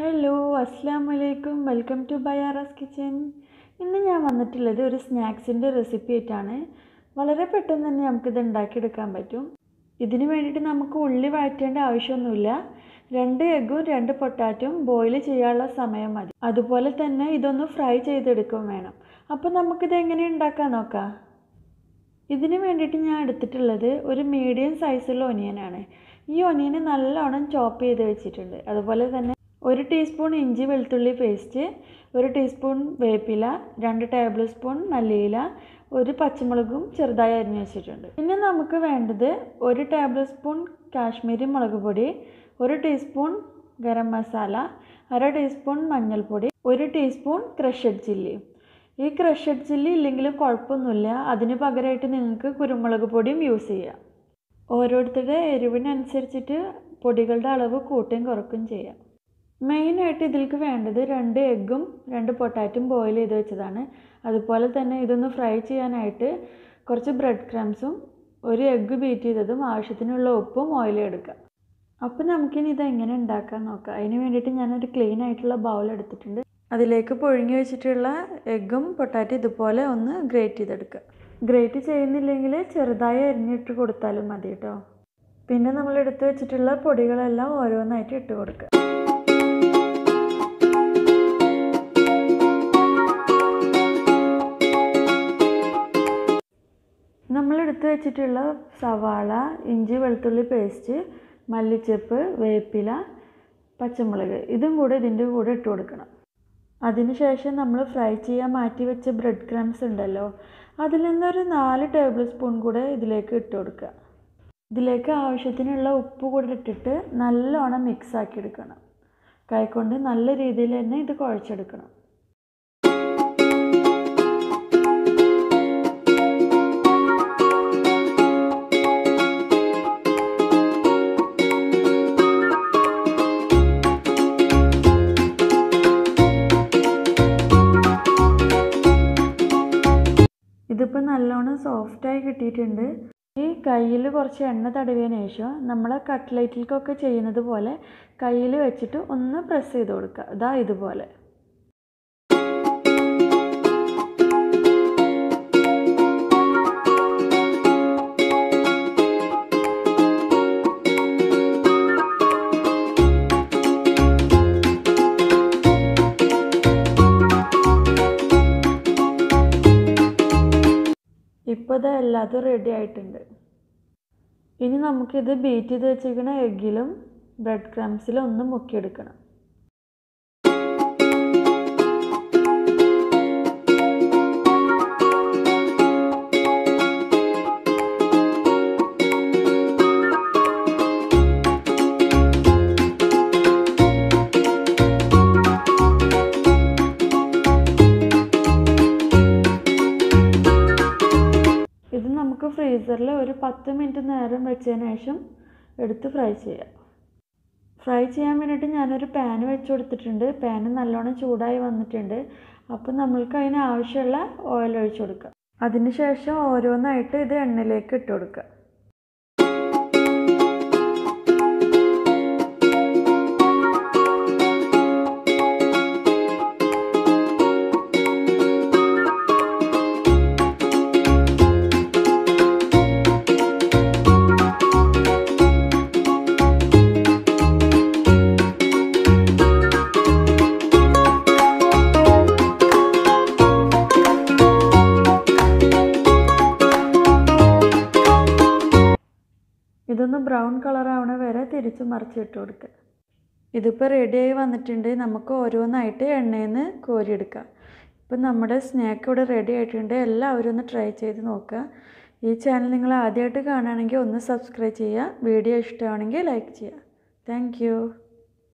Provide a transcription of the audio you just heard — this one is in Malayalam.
ഹലോ അസ്സലാമു അലൈക്കും വെൽക്കം ടു ബയാറാസ് കിച്ചൻ. ഇന്ന് ഞാൻ വന്നിട്ടുള്ളത് ഒരു സ്നാക്സിൻ്റെ റെസിപ്പി ആയിട്ടാണ്. വളരെ പെട്ടെന്ന് തന്നെ നമുക്കിത് ഉണ്ടാക്കിയെടുക്കാൻ പറ്റും. ഇതിന് വേണ്ടിയിട്ട് നമുക്ക് ഉള്ളി വഴറ്റേണ്ട ആവശ്യമൊന്നുമില്ല. 2 എഗ്ഗും 2 പൊട്ടാറ്റോയും ബോയിൽ ചെയ്യാനുള്ള സമയം മതി. അതുപോലെ തന്നെ ഇതൊന്ന് ഫ്രൈ ചെയ്തെടുക്കുകയും വേണം. അപ്പോൾ നമുക്കിത് എങ്ങനെ ഉണ്ടാക്കാൻ നോക്കാം. ഇതിന് വേണ്ടിയിട്ട് ഞാൻ എടുത്തിട്ടുള്ളത് ഒരു മീഡിയം സൈസുള്ള ഒനിയനാണ്. ഈ ഒനിയന് നല്ലോണം ചോപ്പ് ചെയ്ത് വെച്ചിട്ടുണ്ട്. അതുപോലെ തന്നെ 1 ടീസ്പൂൺ ഇഞ്ചി വെളുത്തുള്ളി പേസ്റ്റ്, 1 ടീസ്പൂൺ വേപ്പില, 2 ടേബിൾ സ്പൂൺ മല്ലിയില, 1 പച്ചമുളകും ചെറുതായി അരിഞ്ഞു വെച്ചിട്ടുണ്ട്. പിന്നെ നമുക്ക് വേണ്ടത് 1 ടേബിൾ സ്പൂൺ കാശ്മീരി മുളക് പൊടി, 1 ടീസ്പൂൺ ഗരം മസാല, 1/2 ടീസ്പൂൺ മഞ്ഞൾപ്പൊടി, 1 ടീസ്പൂൺ ക്രഷഡ് ചില്ലി. ഈ ക്രഷഡ് ചില്ലി ഇല്ലെങ്കിലും കുഴപ്പമൊന്നുമില്ല. അതിന് പകരമായിട്ട് നിങ്ങൾക്ക് കുരുമുളക് പൊടിയും യൂസ് ചെയ്യാം. ഓരോരുത്തരുടെ എരിവിനനുസരിച്ചിട്ട് പൊടികളുടെ അളവ് കൂട്ടുകയും കുറയ്ക്കുകയും ചെയ്യാം. മെയിനായിട്ട് ഇതിലേക്ക് വേണ്ടത് 2 എഗ്ഗും 2 പൊട്ടാറ്റോയും ബോയിൽ ചെയ്ത് വെച്ചതാണ്. അതുപോലെ തന്നെ ഇതൊന്ന് ഫ്രൈ ചെയ്യാനായിട്ട് കുറച്ച് ബ്രെഡ് ക്രംസും 1 എഗ്ഗ് ബീറ്റ് ചെയ്തതും ആവശ്യത്തിനുള്ള ഉപ്പും ഓയിലും എടുക്കുക. അപ്പോൾ നമുക്കിനി ഇതെങ്ങനെ ഉണ്ടാക്കാൻ നോക്കാം. അതിന് വേണ്ടിയിട്ട് ഞാനൊരു ക്ലീൻ ആയിട്ടുള്ള ബൗൾ എടുത്തിട്ടുണ്ട്. അതിലേക്ക് പുഴുങ്ങി വെച്ചിട്ടുള്ള എഗ്ഗും പൊട്ടാറ്റോ ഇതുപോലെ ഒന്ന് ഗ്രേറ്റ് ചെയ്തെടുക്കുക. ഗ്രേറ്റ് ചെയ്യുന്നില്ലെങ്കിൽ ചെറുതായി അരിഞ്ഞിട്ട് കൊടുത്താലും മതി കേട്ടോ. പിന്നെ നമ്മൾ എടുത്ത് വെച്ചിട്ടുള്ള പൊടികളെല്ലാം ഓരോന്നായിട്ട് ഇട്ട് കൊടുക്കുക. നമ്മളെടുത്ത് വെച്ചിട്ടുള്ള സവാള, ഇഞ്ചി വെളുത്തുള്ളി പേസ്റ്റ്, മല്ലിച്ചപ്പ്, വേപ്പില, പച്ചമുളക് ഇതും കൂടെ ഇതിൻ്റെ കൂടെ ഇട്ട് കൊടുക്കണം. അതിനുശേഷം നമ്മൾ ഫ്രൈ ചെയ്യാൻ മാറ്റി വെച്ച ബ്രെഡ് ക്രംസ് ഉണ്ടല്ലോ, അതിൽ നിന്നൊരു 4 ടേബിൾ സ്പൂൺ കൂടെ ഇതിലേക്ക് ഇട്ട് കൊടുക്കുക. ഇതിലേക്ക് ആവശ്യത്തിനുള്ള ഉപ്പ് കൂടെ ഇട്ടിട്ട് നല്ലോണം മിക്സ് ആക്കി എടുക്കണം. കൈകൊണ്ട് നല്ല രീതിയിൽ തന്നെ ഇത് കുഴച്ചെടുക്കണം. ഇതിപ്പോൾ നല്ലോണം സോഫ്റ്റായി കിട്ടിയിട്ടുണ്ട്. ഈ കയ്യിൽ കുറച്ച് എണ്ണ തടവിയതിന് ശേഷം നമ്മൾ കട്ട്ലേറ്റിലേക്കൊക്കെ ചെയ്യുന്നത് പോലെ കയ്യിൽ വെച്ചിട്ട് ഒന്ന് പ്രസ് ചെയ്ത് കൊടുക്കുക. ഇതാ ഇതുപോലെ. ഇപ്പോൾ ഇത് എല്ലാതും റെഡി ആയിട്ടുണ്ട്. ഇനി നമുക്കിത് ബീറ്റ് ചെയ്ത് വെച്ചിരിക്കുന്ന എഗ്ഗിലും ബ്രെഡ് ക്രംസിലും ഒന്ന് മുക്കിയെടുക്കണം. ഇത് നമുക്ക് ഫ്രീസറിൽ ഒരു 10 മിനിറ്റ് നേരം വെച്ചതിന് ശേഷം എടുത്ത് ഫ്രൈ ചെയ്യാം. ഫ്രൈ ചെയ്യാൻ വേണ്ടിയിട്ട് ഞാനൊരു പാൻ വെച്ച് കൊടുത്തിട്ടുണ്ട്. പാന് നല്ലോണം ചൂടായി വന്നിട്ടുണ്ട്. അപ്പോൾ നമ്മൾക്ക് അതിന് ആവശ്യമുള്ള ഓയിൽ ഒഴിച്ച് കൊടുക്കുക. അതിനുശേഷം ഓരോന്നായിട്ട് ഇത് എണ്ണയിലേക്ക് ഇട്ട് കൊടുക്കുക. ഇതൊന്ന് ബ്രൗൺ കളർ ആവണ വരെ തിരിച്ച് മറിച്ചിട്ട് കൊടുക്കുക. ഇതിപ്പോൾ റെഡിയായി വന്നിട്ടുണ്ട്. നമുക്ക് ഓരോന്നായിട്ട് എണ്ണയിൽ നിന്ന് കോരിയെടുക്കാം. ഇപ്പം നമ്മുടെ സ്നാക്ക് ഇവിടെ റെഡി ആയിട്ടുണ്ട്. എല്ലാവരും ഒന്ന് ട്രൈ ചെയ്ത് നോക്കുക. ഈ ചാനൽ നിങ്ങൾ ആദ്യമായിട്ട് കാണുകയാണെങ്കിൽ ഒന്ന് സബ്സ്ക്രൈബ് ചെയ്യുക. വീഡിയോ ഇഷ്ടമാണെങ്കിൽ ലൈക്ക് ചെയ്യുക. താങ്ക്